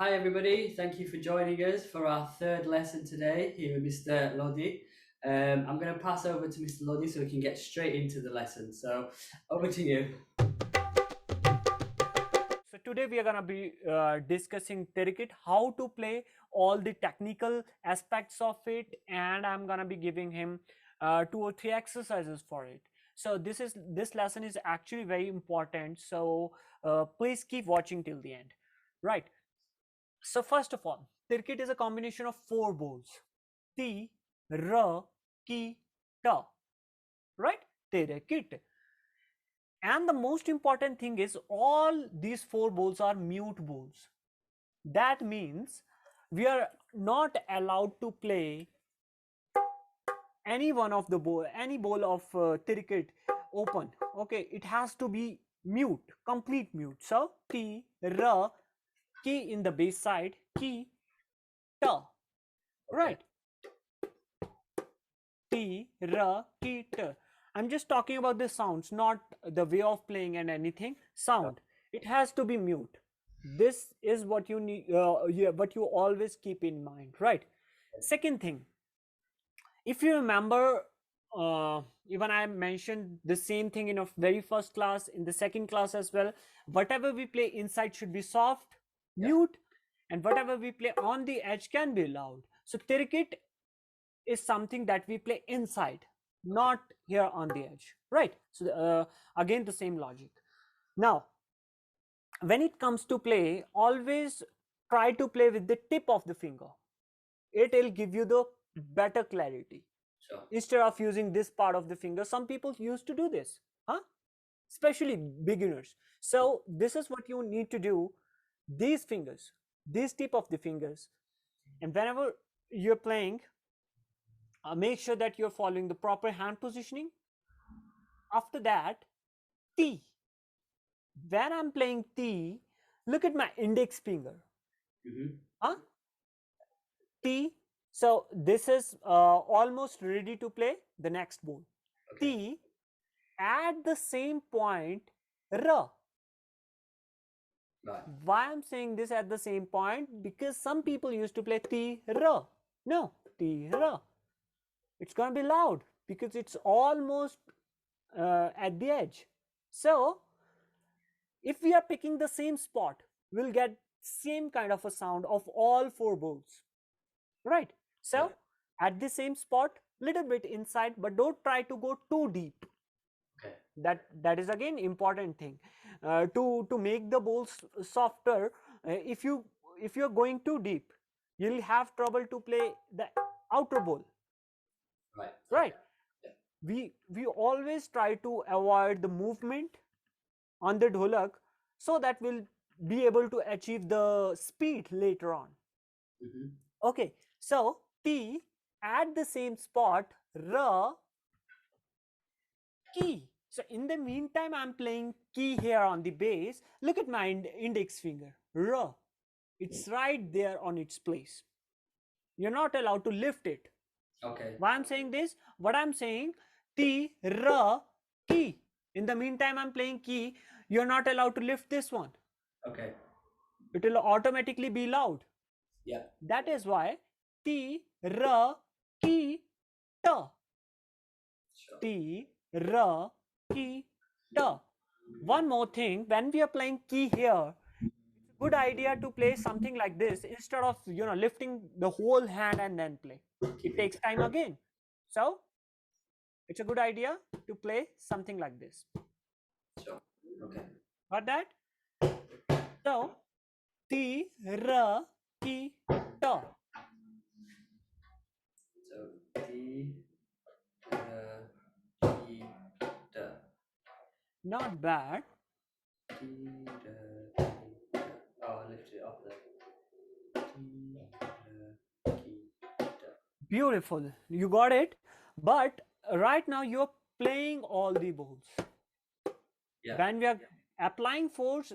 Hi everybody, thank you for joining us for our third lesson today here with Mr. Lodi. I'm going to pass over to Mr. Lodi so we can get straight into the lesson. So over to you. So today we are going to be discussing Tirekite, how to play all the technical aspects of it, and I'm going to be giving him 2 or 3 exercises for it. So this lesson is actually very important. So please keep watching till the end. Right. So first of all, Tirekite is a combination of 4 bowls: Ti, Ra, Ki, Ta. Right? Tirekite. And the most important thing is all these 4 bowls are mute bowls. That means we are not allowed to play any one of the bowl, any bowl of Tirekite open. Okay, it has to be mute, complete mute. So T, R, Ki in the bass side, Ki, Ta. Okay. Right? T, R, Ki, T. I'm just talking about the sounds, not the way of playing and anything. Sound. It has to be mute. This is what you need, what you always keep in mind, right? Second thing, if you remember, even I mentioned the same thing in a very first class, in the second class as well. Whatever we play inside should be soft, Yeah. mute, and whatever we play on the edge can be loud. So Tirikit is something that we play inside, not here on the edge, right? So again, the same logic. Now, when it comes to play, always try to play with the tip of the finger. It will give you the better clarity Sure. instead of using this part of the finger. Some people used to do this, huh? Especially beginners. So this is what you need to do. These fingers, this tip of the fingers, and whenever you're playing, make sure that you're following the proper hand positioning. After that, T. When I'm playing T, look at my index finger. Mm-hmm. Huh? T. So this is almost ready to play the next ball. Okay. T at the same point, R. Right. Why I'm saying this at the same point? Because some people used to play T, R. No, T, R. It's going to be loud because it's almost at the edge. So if we are picking the same spot, we'll get same kind of a sound of all 4 bowls, right? Yeah. So at the same spot, little bit inside, but don't try to go too deep. Okay. That is again important thing. To make the bowls softer, if you're going too deep, you'll have trouble to play the outer bowl, Right. right? Okay. Yeah. We always try to avoid the movement on the dholak so that we'll be able to achieve the speed later on. Mm-hmm. Okay, so T at the same spot, R, key. So in the meantime, I'm playing key here on the bass. Look at my index finger, R. It's right there on its place. You're not allowed to lift it. Okay. Why I'm saying this? What I'm saying, T, R, key. In the meantime, I'm playing key. You're not allowed to lift this one. Okay. It will automatically be loud. Yeah. That is why T, R, key, ta. Sure. T, R, key, ta. One more thing, when we are playing key here, it's a good idea to play something like this instead of lifting the whole hand and then play. It Keep it. takes time again. So it's a good idea to play something like this. Sure. Okay. Got that? So T, R, key, ta. So D, E, D. Not bad. D, D. Oh, I lifted it off there. D, D. Beautiful. You got it. But right now you're playing all the balls. Yeah. When we are applying force,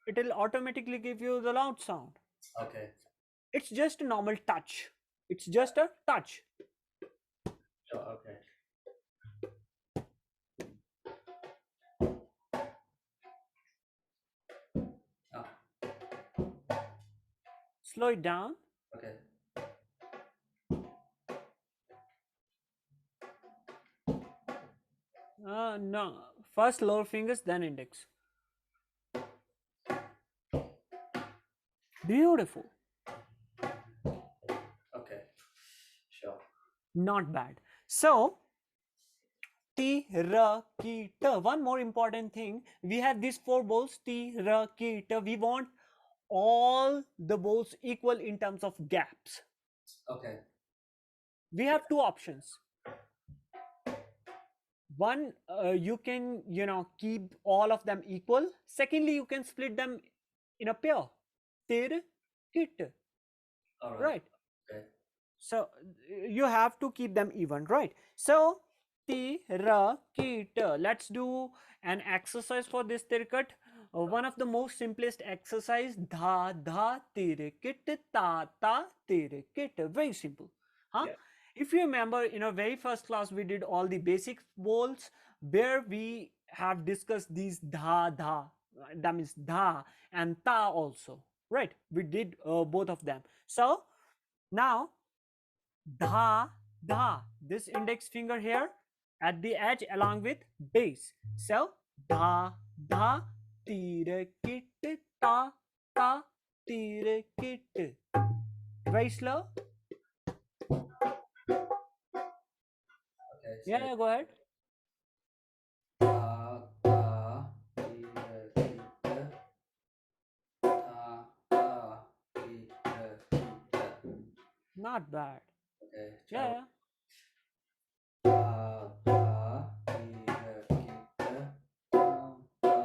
it will automatically give you the loud sound. Okay. It's just a normal touch. It's just a touch. Sure. Okay. Ah. Slow it down. Okay. No. First lower fingers, then index. Beautiful. Okay. Sure. Not bad. So, Tirekite. One more important thing. We have these four bowls. Tirekite. We want all the bowls equal in terms of gaps. Okay. We have two options. One, you can keep all of them equal. Secondly, you can split them in a pair. Tirekite. All right. Right. Okay. So you have to keep them even, right? So Tirakita. Let's do an exercise for this tirkat. One of the most simplest exercise, dha dha tirikit ta ta tirikit. Very simple, huh? Yeah. If you remember, in our very first class, we did all the basic bowls where we have discussed these dha dha. That means dha and ta also, right? We did both of them. So now dha dha, this index finger here at the edge along with base. So dha dha tirakit ta ta tirakit. Very slow. Okay. So Yeah, go ahead. ta ta ti ta ta ta ti. Not bad. Okay. Try Yeah, one. yeah. Ta ta ti ta ta.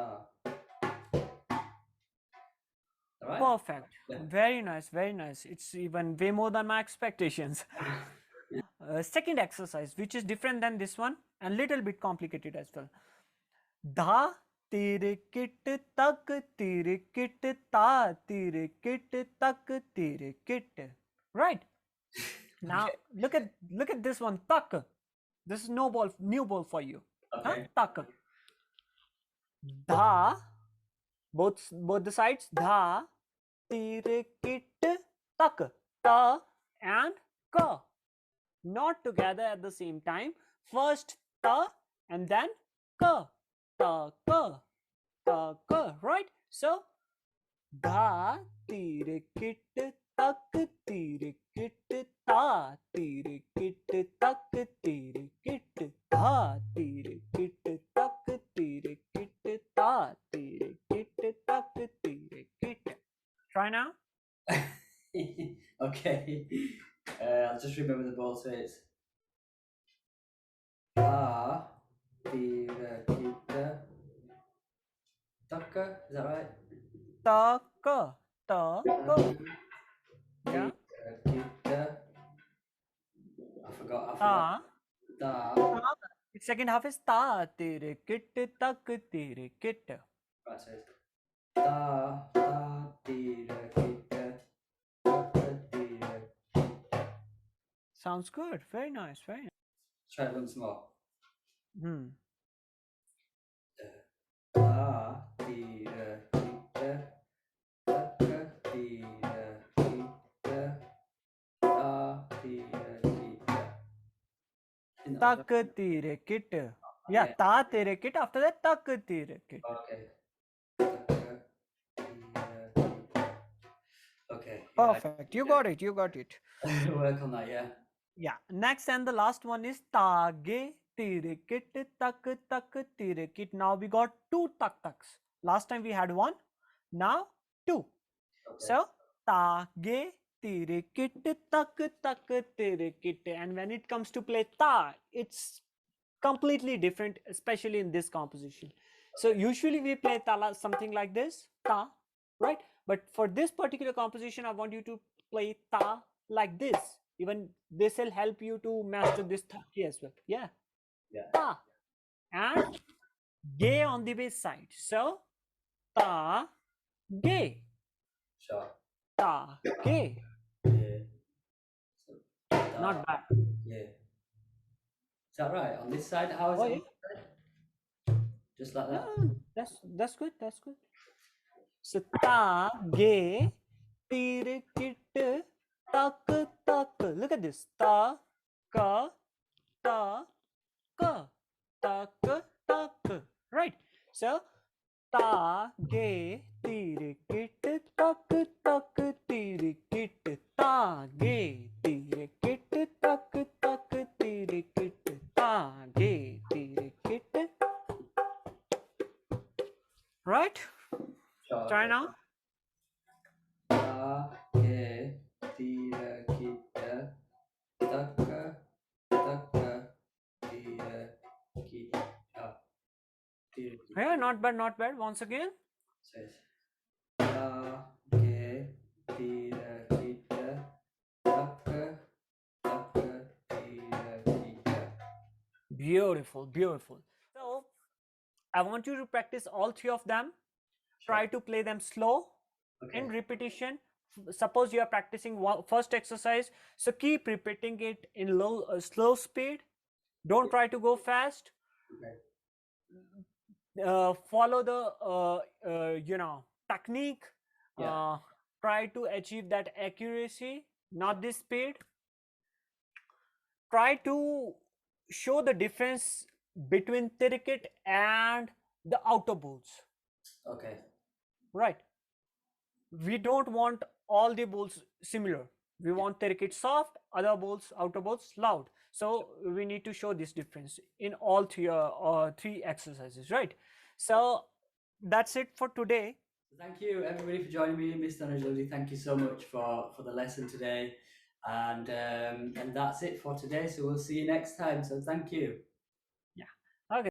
All right. Perfect. Yeah. Very nice, very nice. It's even way more than my expectations. Second exercise, which is different than this one and little bit complicated as well. धा तेरे kit तक तेरे kit ता तेरे kit तक तेरे kit. Right. Now Okay. look at this one. Tak. This is no ball, new ball for you. Huh? Okay. Tak. Dha. Both the sides. Dha. Tere kit. Tak. Ta and ka. Not together at the same time. First ta and then ka. Ta ka. Ta ka. Right. So धा तीर kit तक तीर kit ता तीर kit तक तीर kit धा तीर किट तक तीर किट ता तीर किट तक तीर kit. Try now. Okay. I'll just remember the ball. So it's ta ti kita taka. Is that right? Ta ka ta ka. Ti Yeah. kita. I forgot. I forgot. Ta. Ta. Second half is ta tere kit tak tere kit. Right. So it's ta ta ti kita taka ti. Sounds good. Very nice. Very nice. Try it once more. Hmm. Ta ti kita taka ti kita ta ti kita. I think that was Tak tere kit. right. Yeah, Yeah. ta tere kit. After that, tak tere kit. Okay. Taka ti. Okay. Yeah. Perfect. You got it. You got it. I work on that. Yeah. Yeah. Next and the last one is tage tere kit tak tak tere kit. Now we got two tak taks. Last time we had one. Now two. Okay. So tage tere kit tak tak tere kit. And when it comes to play ta, it's completely different, especially in this composition. So usually we play tala something like this, ta, right? But for this particular composition, I want you to play ta like this. Even this will help you to master this thaki as well. Yeah, Yeah. ta and ge on the bass side. So ta ge, Sure. ta ge. Yeah. So, Not bad. yeah. Is that right? On this side, how is Oh it on yeah, this side? Just like no, that. that's good. That's good. So ta ge Tirekite, tak, tak. Look at this. Ta, ka, ta, ka. Tak, tak. Right. So, ta, ge, tirekite, tak, tak, tirekite. Ta, ge, tirekite, tak, tak, tirekite. Ta, ge, tirekite. Right? Sure, Try okay. now. Ta, ke, tira, kita, taka, taka, tira, kita, tira, Yeah, kita. not bad, not bad. Once again. Says ta, ke, tira, kita, taka, taka, tira, kita. Beautiful, beautiful. So, I want you to practice all three of them. Sure. Try to play them slow in Okay. repetition. Suppose you are practicing first exercise, so keep repeating it in slow speed. Don't try to go fast. Okay. Follow the technique. Yeah. Uh, Try to achieve that accuracy, not this speed. Try to show the difference between Tirikit and the outer bowls. Okay. Right. We don't want all the bowls similar. We Yeah. want Tirikit soft, other bowls, outer bowls loud. So we need to show this difference in all three exercises, right? So that's it for today. Thank you, everybody, for joining me, Mr. Najodi. Thank you so much for the lesson today, and that's it for today. So we'll see you next time. So thank you.